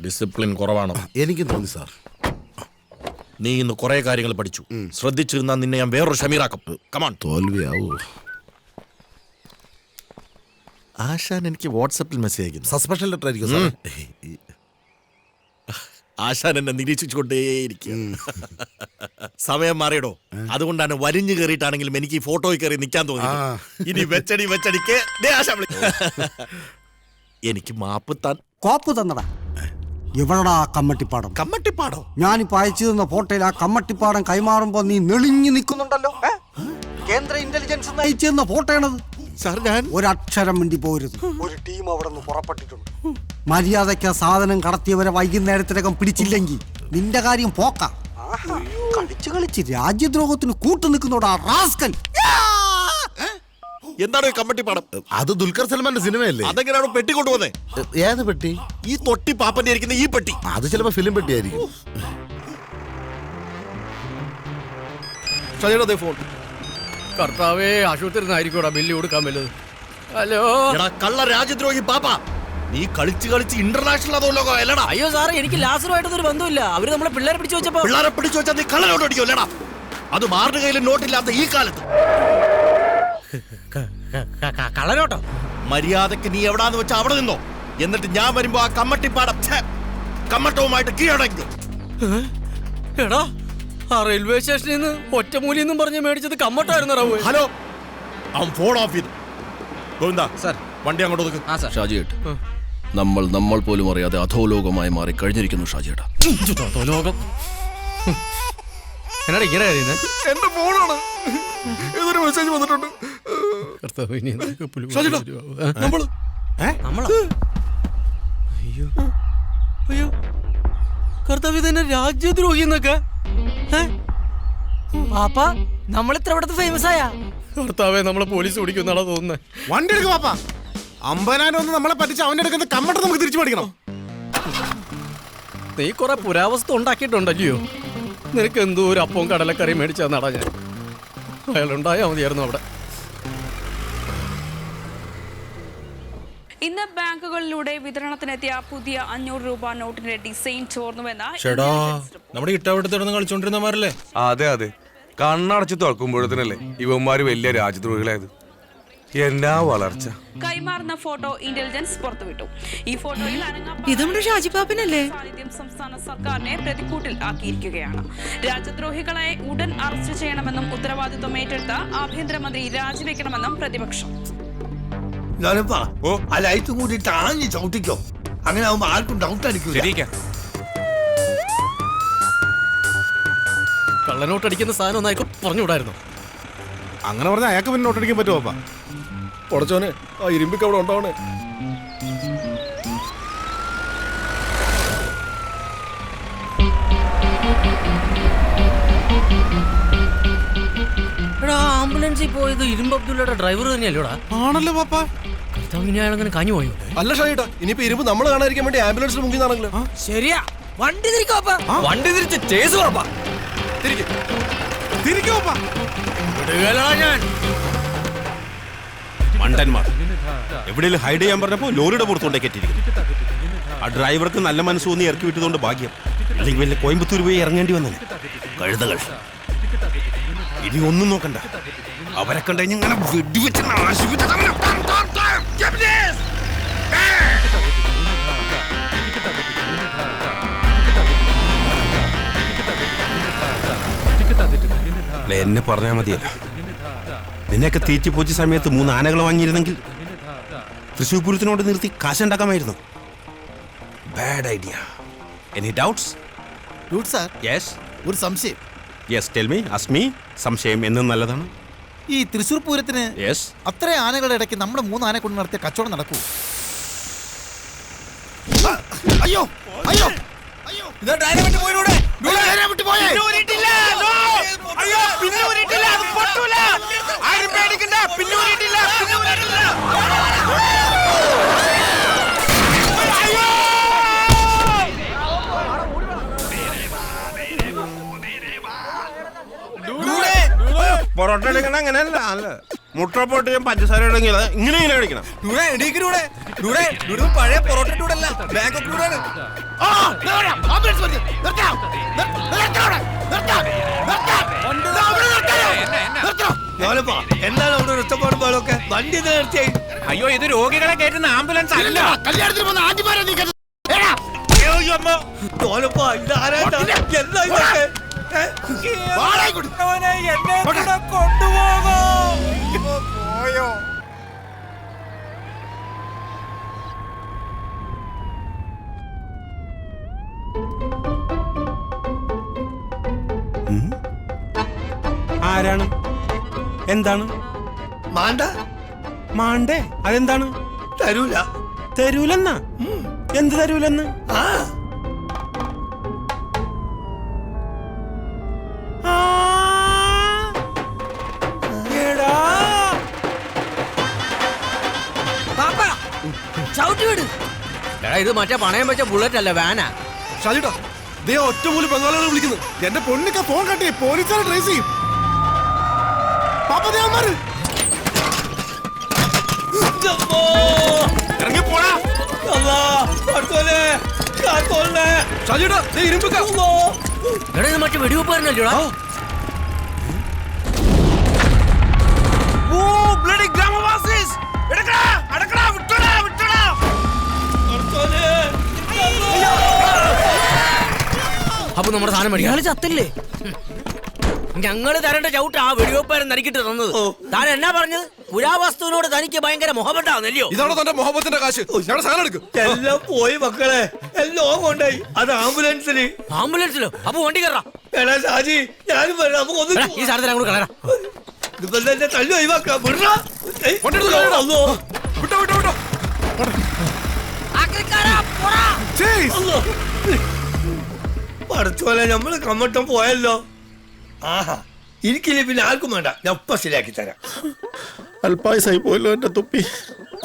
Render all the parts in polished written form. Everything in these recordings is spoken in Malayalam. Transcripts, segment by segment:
ഡിസിപ്ലിൻ കുറവാണ്. എനിക്ക് തോന്നി സാർ. നീ ഇന്ന് കുറെ കാര്യങ്ങൾ പഠിച്ചു. ശ്രദ്ധിച്ചിരുന്ന നിന്നെ ഞാൻ വേറൊരു ഷമീറാക്കും. കമാൺ. തോൽവിയാവൂ. ആശാൻ എനിക്ക് വാട്സാപ്പിൽ മെസ്സേജ് അയക്കുന്നു. സസ്പെൻഷൻ ലെറ്റർ ആയിരിക്കും സാർ. ആശാൻ എന്നെ നിരീക്ഷിച്ചുകൊണ്ടേയിരിക്കും. സമയം മാറിയടോ. അതുകൊണ്ടാണ് വലിഞ്ഞു കയറിയിട്ടാണെങ്കിലും എനിക്ക് ഈ ഫോട്ടോയിൽ കയറി നിൽക്കാൻ തോന്നി. ഇനി വെച്ചടിക്ക് എനിക്ക് മാപ്പ് താൻ കോപ്പ് തന്നടാ. എവിടെടാ കമ്മട്ടിപ്പാടം? കമ്മട്ടിപ്പാടോ? ഞാനിപ്പോ അയച്ചു തന്ന ഫോട്ടോയിൽ ആ കമ്മട്ടിപ്പാടം കൈമാറുമ്പോ നീ നെളിഞ്ഞു നിൽക്കുന്നുണ്ടല്ലോ. കേന്ദ്ര ഇന്റലിജൻസ് അയച്ചു തന്ന ഫോട്ടോയാണത്. സാർ, ഞാൻ ഒരക്ഷരം മിണ്ടി പോരുത്. ഒരു ടീം അവിടെ നിന്ന് പുറപ്പെട്ടിട്ടുണ്ട്. മര്യാദയ്ക്ക് സാധനം കടത്തിയവരെ വൈകുന്നേരത്തിനകം പിടിച്ചില്ലെങ്കിൽ നിന്റെ കാര്യം പോക്ക. കളിച്ച് കളിച്ച് രാജ്യദ്രോഹത്തിന് കൂട്ടു നിൽക്കുന്നോടാ റാസ്കൽ. എന്താണ് കമ്മട്ടിപ്പാടം? അത് ദുൽഖർ സൽമാന്റെ സിനിമയല്ലേ? അതെങ്ങനെയാണ് പെട്ടി കൊണ്ടുപോകുന്നേ? ഏത് പെട്ടി? ഈ തൊട്ടി പാപ്പന്റെ ഇരിക്കുന്ന ഈ പെട്ടി. അത് ചിലപ്പോ ഫിലിം പെട്ടിയായിരിക്കും. ഫോൺ. കർത്താവേ, ആശുപത്രി ബില്ല് കൊടുക്കാൻ വല്ലത്. ഹലോ കള്ള രാജ്യദ്രോഹി പാപ്പ, നീ കളിച്ച് ഇന്റർനാഷണൽ അതോ ലോകം അല്ലടാ. അയ്യോ സാറേ, എനിക്ക് ലാസറുമായിട്ടൊരു ബന്ധമില്ല. അവര് നമ്മളെ പിള്ളേരെ പിടിച്ചു വെച്ചപ്പോ. പിള്ളേരെ പിടിച്ചു വെച്ചാൽ നീ കള്ളനോട്ട് അടിക്കുമല്ലടാ. അത് മാറിന്റെ കയ്യിൽ നോട്ടില്ലാത്ത ഈ കാലത്ത്. കള്ളനോട്ടോ? മര്യാദക്ക് നീ എവിടാന്ന് വെച്ചാ അവിടെ നിന്നോ. എന്നിട്ട് ഞാൻ വരുമ്പോ ആ കമ്മട്ടിപ്പാടം കമ്മട്ടവുമായിട്ട് കീഴടങ്ങി. എടാ, ആ റെയിൽവേ സ്റ്റേഷനിൽ നിന്ന് ഒറ്റമൂലിന്നും പറഞ്ഞ് മേടിച്ചത് കമ്മട്ടായിരുന്നു. ഹലോ, അവൻ ഫോൺ ഓഫ് ചെയ്തു. ഗോവിന്ദ സാർ, വണ്ടി അങ്ങോട്ട് നോക്ക്. ഷാജിയേട്ട്, നമ്മൾ പോലും അറിയാതെ അധോലോകമായി മാറി കഴിഞ്ഞിരിക്കുന്നു ഷാജിയേട്ടാ. അധോലോകം? എന്നാ ഇങ്ങനെ കഴിയുന്നത്? എന്റെ ഫോണാണ്. ഇതൊരു മെസ്സേജ് വന്നിട്ടുണ്ട്. അയ്യോ കർത്താവ്, ഇതന്നെ രാജ്യദ്രോഹി എന്നൊക്കെ. പാപ്പ, നമ്മളിത്ര ഇവിടത്തെ ഫേമസ് ആയ കർത്താവെ, നമ്മളെ പോലീസ് പിടിക്കുന്നാണോ തോന്നുന്നത്. വണ്ടി എടുക്കും പാപ്പ. 50,000 ഒന്ന് നമ്മളെ പറ്റിച്ച് അവന്റെ അടുക്കുന്ന കമ്മട്ട നമുക്ക് തിരിച്ചു പഠിക്കണം. നീ കുറെ പുരാവസ്ഥ ഉണ്ടാക്കിയിട്ടുണ്ടല്ലയോ. നിനക്ക് എന്തോ ഒരു അപ്പവും കടലക്കറിയും മേടിച്ചു തന്നാടാ ഞാൻ. അയാളുണ്ടായാ മതിയായിരുന്നു അവിടെ. ഇന്ന് ബാങ്കുകളിലൂടെ വിതരണത്തിനെത്തിയ പുതിയ 500 രൂപ നോട്ടിന്റെ ഡിസൈൻ ചോർന്നുവെന്ന് നമ്മുടെ ഇട്ടാവട്ടത്തിടന്ന് കളിച്ചോണ്ടിരുന്നമാരല്ലേ? അതെ, കണ്ണടച്ച് തുറക്കുമ്പോഴത്തേനല്ലേ ഇവന്മാര് വലിയ രാജ്യദ്രോഹികളായത്. എന്നാ വളർച്ച. കൈമാറുന്ന ഫോട്ടോ ഇന്റലിജൻസ് പുറത്തുവിട്ടു. ഈ ഫോട്ടോയിൽ സാന്നിധ്യം സംസ്ഥാന സർക്കാരിനെ പ്രതിക്കൂട്ടിൽ ആക്കിയിരിക്കുകയാണ്. രാജ്യദ്രോഹികളെ ഉടൻ അറസ്റ്റ് ചെയ്യണമെന്നും ഉത്തരവാദിത്വം ഏറ്റെടുത്ത ആഭ്യന്തരമന്ത്രി രാജിവെക്കണമെന്നും പ്രതിപക്ഷം. അങ്ങനെ ആവുമ്പോ ആർക്കും ഡൗട്ട് അടിക്കില്ല. കള്ളനോട്ട് അടിക്കുന്ന സാധനം ഒന്നായിക്കോ പറഞ്ഞുകൂടായിരുന്നു. അങ്ങനെ പറഞ്ഞാൽ അയാൾക്ക് പിന്നെ നോട്ടടിക്കാൻ പറ്റുമോ പാപ്പ? പൊടച്ചോനെ, ആ ഇരുമ്പിക്ക് അവിടെ ഉണ്ടാവണേ. ആംബുലൻസിൽ പോയത് ഇരുമ്പ് അബ്ദുള്ളയുടെ ഡ്രൈവർ തന്നെയല്ലോടാ? ആണല്ലോ പാപ്പ. കർത്താവിനെ അയാളങ്ങനെ കാഞ്ഞു പോയോ? അല്ല ഷായിട്ടാ, ഇനിയിപ്പോ ഇരുമ്പ് നമ്മൾ കാണാതിരിക്കാൻ വേണ്ടി ആംബുലൻസിൽ മുങ്ങിന്നാണെങ്കിലും. ശരിയാ, വണ്ടി തിരിക്കോപ്പാ. വണ്ടി തിരിച്ച് ചേസ് പാപ്പാ. തിരിക്കോപ്പാ. ഞാൻ മണ്ടന്മാർ എവിടെയെങ്കിലും ഹൈഡ് ചെയ്യാൻ പറഞ്ഞപ്പോ ലോറിയുടെ പുറത്തുകൊണ്ടേ കെറ്റിരിക്കും. ആ ഡ്രൈവർക്ക് നല്ല മനസ്സ് തോന്നി ഇറക്കി വിട്ടതുകൊണ്ട് ഭാഗ്യം. അല്ലെങ്കിൽ വലിയ കോയമ്പത്തൂർ പോയി ഇറങ്ങേണ്ടി വന്നെ കഴുതകൾ. ഇനി ഒന്നും നോക്കണ്ട, അവരെ കണ്ട ഇങ്ങനെ വെടിവെച്ച് എന്നെ പറഞ്ഞാൽ മതിയല്ല. നിന്നെയൊക്കെ തീറ്റിപ്പോച്ച സമയത്ത് 3 ആനകൾ വാങ്ങിയിരുന്നെങ്കിൽ തൃശ്ശൂർ പൂരത്തിനോട് നിർത്തി കാശുണ്ടാക്കാമായിരുന്നു. Bad idea. Any doubts? Yes, ഒരു സംശയം. Yes, tell me, ask me. സംശയം എന്നും നല്ലതാണ്. ഈ തൃശ്ശൂർ പൂരത്തിന് അത്ര ആനകളുടെ ഇടയ്ക്ക് നമ്മുടെ 3 ആനെ കൊണ്ട് നടത്തിയ കച്ചവടം നടക്കൂ? അയ്യോ അയ്യോ അയ്യോ പൊറോട്ട അടിക്കണ അങ്ങനെയല്ല അല്ല മുട്ട പൊട്ടിയും പഞ്ചസാര ഇടങ്ങിയ ഇങ്ങനെ ഇങ്ങനെ അടിക്കണം. പഴയ പൊറോട്ട ടൂടല്ല ബാങ്കോക്ക് ടൂടാണ്. എന്താണ് അവിടെ ഒരു ഒച്ചപ്പാടും ബഹളമൊക്കെ? വണ്ടി നിർത്തിയായി. അയ്യോ ഇത് രോഗികളെ കയറ്റുന്ന ആംബുലൻസ് അല്ല. കല്യാണത്തിന് പോകുന്ന ആന്റിമാരെ നീ ഇതാരാ? എന്താ ഇതൊക്കെ? പോയോ ആരാണ്? എന്താണ്? മാണ്ട മാണ്ടേ? അതെന്താണ്? തരൂല. തരൂലെന്നാ? എന്ത് തരൂലെന്ന്? ആ ഇത് മറ്റേ പണയം വെച്ച ബുള്ളറ്റ് അല്ല, വാനാ. ഷാജിട്ടാ ദേ ഒറ്റമൂലി ബംഗാളികളെ വിളിക്കുന്നു. എന്റെ പൊന്നിക്ക ഫോൺ കട്ടി പോലീസുകാരെ ട്രേസ് ചെയ്യും. പാപ്പതേവന്മാര് ഇറങ്ങി പോടാ. ഷാജിട്ടാ ദേ ഇരുമ്പൊക്കെ എടാ ഇത് മറ്റേ വെടിവെപ്പായിരുന്നല്ലോടാ. അപ്പൊ നമ്മുടെ സാധനം മേടിക്കാൻ ചത്തില്ലേ? ഞങ്ങള് തരേണ്ട ചവിട്ട് ആ വെടിവെപ്പാരൻ നരിക്കിട്ട് തന്നത്. താൻ എന്നാ പറഞ്ഞത്? പുരാവസ്തുവിനോട് തനിക്ക് ഭയങ്കര മുഹബത്താവുന്നല്ലോ. ഇതാണോ തന്റെ മുഹബത്തിന്റെ കാശ്? ഞങ്ങളുടെ സാധനം എടുക്കും. എല്ലാം പോയി മക്കളെ, എല്ലാം കൊണ്ടായി. അത് ആംബുലൻസിന്. ആംബുലൻസിലോ? അപ്പൊ വണ്ടി കയറാം. എടാ ഷാജി, ഞാനും വരാം. നമുക്ക് ഒന്ന് ഈ സാധനത്തിന് അങ്ങോട്ട് കളയാം. ഇതിപ്പോ തന്നെ തല്ലു ഒഴിവാക്കാം. വിടടാ. അല്ലോ. വിട്ടോ വിട്ടോ വിട്ടോ. പടച്ചോലെ, നമ്മള് കമ്മട്ടം പോയല്ലോ. ആഹാ, ഇരിക്കില്ലേ പിന്നെ ആർക്കും വേണ്ട. ഞാൻ ഇപ്പൊ ശരിയാക്കി തരാം. അല്പായസായി പോയല്ലോ എന്റെ തുപ്പി.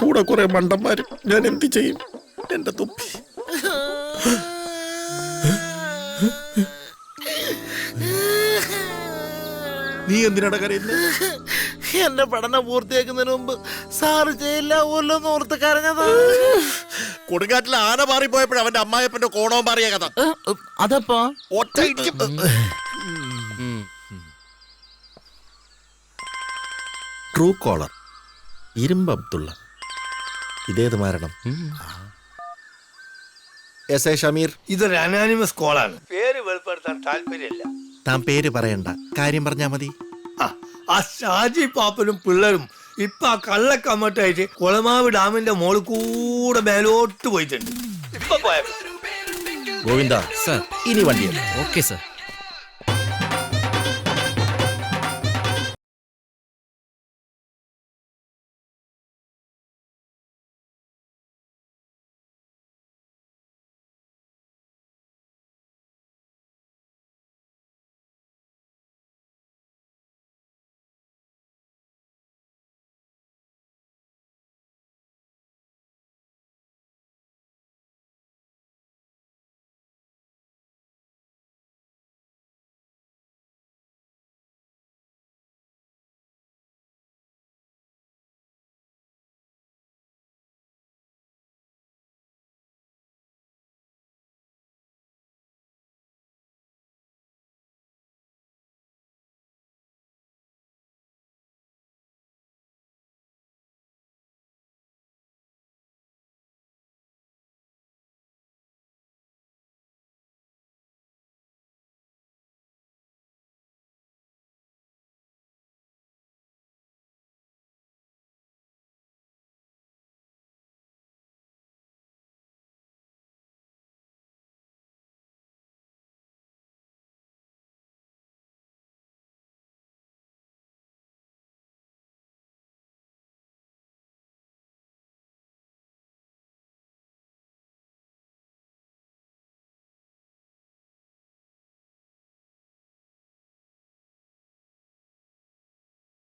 കൂടെ കുറെ മണ്ടന്മാരും. ഞാൻ എന്ത് ചെയ്യും എന്റെ തുപ്പി? നീ എന്തിനാണ് കരയുന്നത്? എന്റെ പഠനം പൂർത്തിയാക്കുന്നതിന് മുമ്പ് സാറ് ചെയ്യില്ല ഓരോന്ന് ഓർത്ത് കരഞ്ഞതാ. കൊടുങ്കാറ്റിൽ ആന മാറിപ്പോയപ്പോഴും അവന്റെ അമ്മായപ്പന്റെ കോണവും മാറിയ കഥ. അതപ്പോ ഒറ്റ ഇടിക്കും. ട്രൂ കോളർ ഇരുമ്പ് അബ്ദുള്ള. ഇതേത് മരണം? S A Shameer. ഇതൊരു അനാനിമസ് കോളാണ്. പേര് വെളിപ്പെടുത്താൻ താല്പര്യമില്ല. താൻ പേര് പറയണ്ട, കാര്യം പറഞ്ഞാ മതി. ആ ഷാജി പാപ്പനും പിള്ളേരും ഇപ്പൊ ആ കള്ളക്കമ്മട്ടായിട്ട് കുളമാവ് ഡാമിന്റെ മോളിൽ കൂടെ മേലോട്ട് പോയിട്ടുണ്ട്. ഇപ്പൊ പോയ ഗോവിന്ദ സർ, ഇനി വണ്ടിയല്ല. Okay sir.